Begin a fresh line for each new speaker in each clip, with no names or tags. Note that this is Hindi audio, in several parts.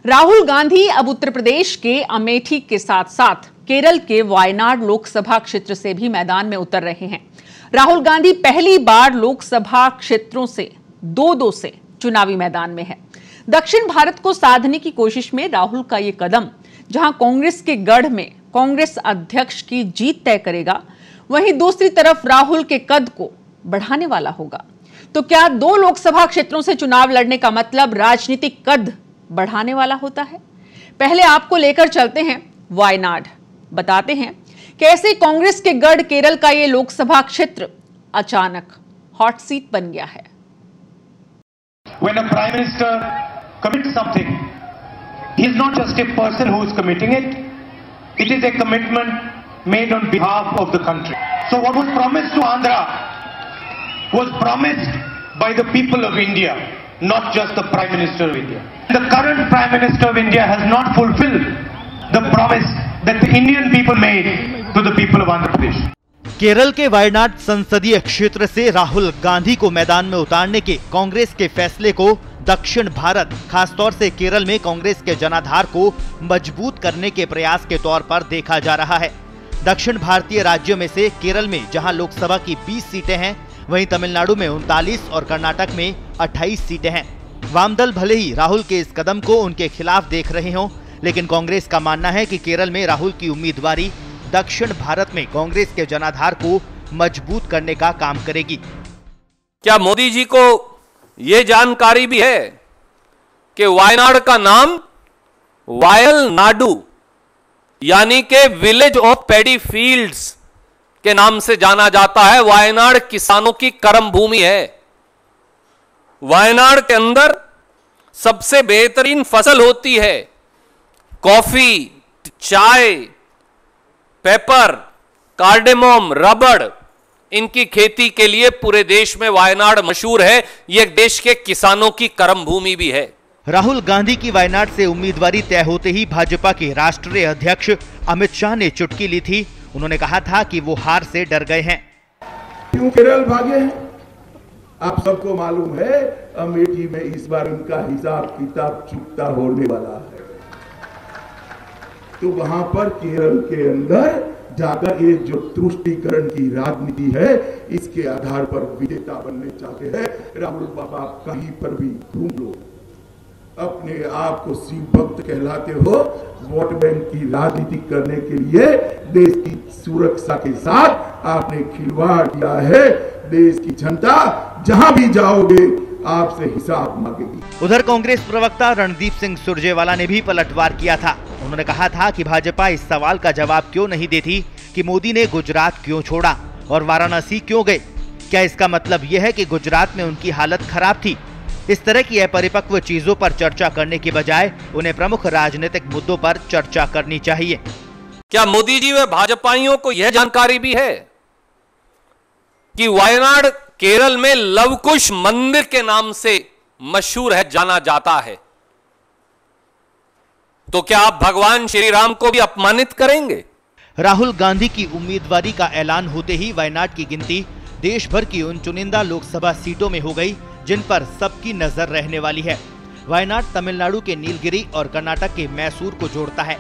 राहुल गांधी अब उत्तर प्रदेश के अमेठी के साथ साथ केरल के वायनाड लोकसभा क्षेत्र से भी मैदान में उतर रहे हैं। राहुल गांधी पहली बार लोकसभा क्षेत्रों से 2-2 से चुनावी मैदान में है। दक्षिण भारत को साधने की कोशिश में राहुल का यह कदम जहां कांग्रेस के गढ़ में कांग्रेस अध्यक्ष की जीत तय करेगा, वहीं दूसरी तरफ राहुल के कद को बढ़ाने वाला होगा। तो क्या 2 लोकसभा क्षेत्रों से चुनाव लड़ने का मतलब राजनीतिक कद बढ़ाने वाला होता है? पहले आपको लेकर चलते हैं वायनाड, बताते हैं कैसे कांग्रेस के गढ़ केरल का यह लोकसभा क्षेत्र अचानक हॉट सीट बन गया है।
When a prime minister commits something, he is not just a person who is committing it. It is a commitment made on behalf of the country. So what was promised to Andhra was promised by the people of India, not just the Prime Minister of India. The current Prime Minister of India has not fulfilled the promise that the Indian people made to the people of Andhra Pradesh.
Kerala के वायनाड संसदीय क्षेत्र से राहुल गांधी को मैदान में उतारने के कांग्रेस के फैसले को दक्षिण भारत, खासतौर से केरल में कांग्रेस के जनाधार को मजबूत करने के प्रयास के तौर पर देखा जा रहा है। दक्षिण भारतीय राज्यों में से केरल में जहां लोकसभा की 20 सीटें हैं, वहीं तमिलनाडु में 39 और कर्नाटक में 28 सीटें हैं। वामदल भले ही राहुल के इस कदम को उनके खिलाफ देख रहे हों, लेकिन कांग्रेस का मानना है कि केरल में राहुल की उम्मीदवारी दक्षिण भारत में कांग्रेस के जनाधार को मजबूत करने का काम करेगी।
क्या मोदी जी को यह जानकारी भी है कि वायनाड का नाम वायल नाडू यानी के विलेज ऑफ पैडी फील्ड्स के नाम से जाना जाता है? वायनाड किसानों की कर्म भूमि है। वायनाड के अंदर सबसे बेहतरीन फसल होती है कॉफी, चाय, पेपर, कार्डेमोम, रबड़। इनकी खेती के लिए पूरे देश में वायनाड मशहूर है। यह देश के किसानों की कर्म भूमि भी है।
राहुल गांधी की वायनाड से उम्मीदवारी तय होते ही भाजपा के राष्ट्रीय अध्यक्ष अमित शाह ने चुटकी ली थी। उन्होंने कहा था कि वो हार से डर गए हैं।
क्यों केरल भागे हैं? आप सबको मालूम है अमेठी में इस बार उनका हिसाब किताब चुकता होने वाला है। तो वहां पर केरल के अंदर जाकर ये जो तुष्टीकरण की राजनीति है, इसके आधार पर विजेता बनने चाहते हैं। राहुल बाबा कहीं पर भी ढूंढ लो, अपने आप को शिव भक्त कहलाते हो, वोट बैंक की राजनीति करने के लिए देश की सुरक्षा के साथ आपने खिलवाड़ किया है। देश की जनता जहां भी जाओगे आपसे हिसाब मांगेगी।
उधर कांग्रेस प्रवक्ता रणदीप सिंह सुरजेवाला ने भी पलटवार किया था। उन्होंने कहा था कि भाजपा इस सवाल का जवाब क्यों नहीं देती कि मोदी ने गुजरात क्यों छोड़ा और वाराणसी क्यों गए। क्या इसका मतलब यह है कि गुजरात में उनकी हालत खराब थी? इस तरह की अपरिपक्व चीजों पर चर्चा करने के बजाय उन्हें प्रमुख राजनीतिक मुद्दों पर चर्चा करनी चाहिए।
क्या मोदी जी व भाजपाइयों को यह जानकारी भी है कि वायनाड केरल में लवकुश मंदिर के नाम से मशहूर है, जाना जाता है? तो क्या आप भगवान श्री राम को भी अपमानित करेंगे?
राहुल गांधी की उम्मीदवारी का ऐलान होते ही वायनाड की गिनती देश भर की उन चुनिंदा लोकसभा सीटों में हो गई जिन पर सबकी नजर रहने वाली है। वायनाड तमिलनाडु के नीलगिरी और कर्नाटक के मैसूर को जोड़ता है।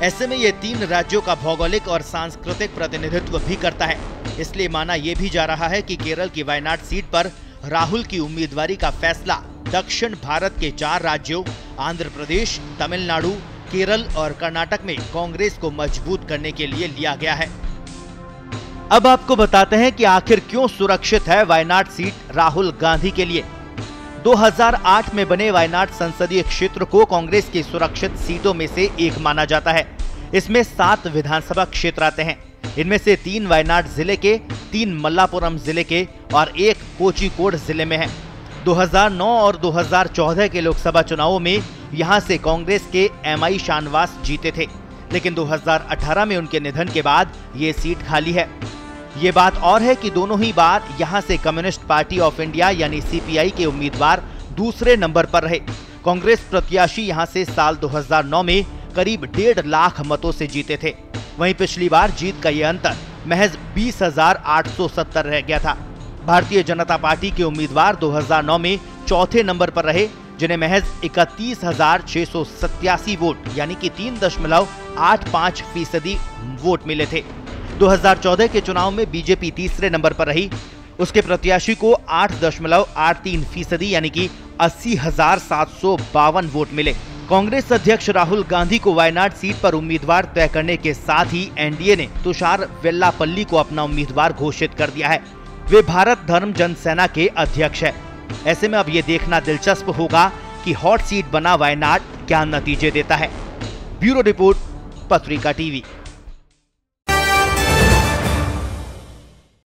ऐसे में ये 3 राज्यों का भौगोलिक और सांस्कृतिक प्रतिनिधित्व भी करता है। इसलिए माना यह भी जा रहा है कि केरल की वायनाड सीट पर राहुल की उम्मीदवारी का फैसला दक्षिण भारत के 4 राज्यों आंध्र प्रदेश, तमिलनाडु, केरल और कर्नाटक में कांग्रेस को मजबूत करने के लिए लिया गया है। अब आपको बताते हैं कि आखिर क्यों सुरक्षित है वायनाड सीट राहुल गांधी के लिए। 2008 में बने वायनाड संसदीय क्षेत्र को कांग्रेस की सुरक्षित सीटों में से एक माना जाता है। इसमें 7 विधानसभा क्षेत्र आते हैं। इनमें से 3 वायनाड जिले के, 3 मल्लापुरम जिले के और 1 कोझिकोड जिले में है। 2009 और 2014 के लोकसभा चुनावों में यहां से कांग्रेस के एमआई शानवास जीते थे, लेकिन 2018 में उनके निधन के बाद ये सीट खाली है। ये बात और है कि दोनों ही बार यहां से कम्युनिस्ट पार्टी ऑफ इंडिया यानी सीपीआई के उम्मीदवार दूसरे नंबर पर रहे। कांग्रेस प्रत्याशी यहां से साल 2009 में करीब 1.5 लाख मतों से जीते थे। वहीं पिछली बार जीत का यह अंतर महज 20,870 रह गया था। भारतीय जनता पार्टी के उम्मीदवार 2009 में चौथे नंबर पर रहे, जिन्हें महज 31,687 वोट यानी कि 3.85% वोट मिले थे। 2014 के चुनाव में बीजेपी तीसरे नंबर पर रही। उसके प्रत्याशी को 8.83% यानी कि 80,752 वोट मिले। कांग्रेस अध्यक्ष राहुल गांधी को वायनाड सीट पर उम्मीदवार तय करने के साथ ही एनडीए ने तुषार वेल्लापल्ली को अपना उम्मीदवार घोषित कर दिया है। वे भारत धर्म जनसेना के अध्यक्ष है। ऐसे में अब ये देखना दिलचस्प होगा कि हॉट सीट बना वायनाड क्या नतीजे देता है। ब्यूरो रिपोर्ट, पत्रिका टीवी।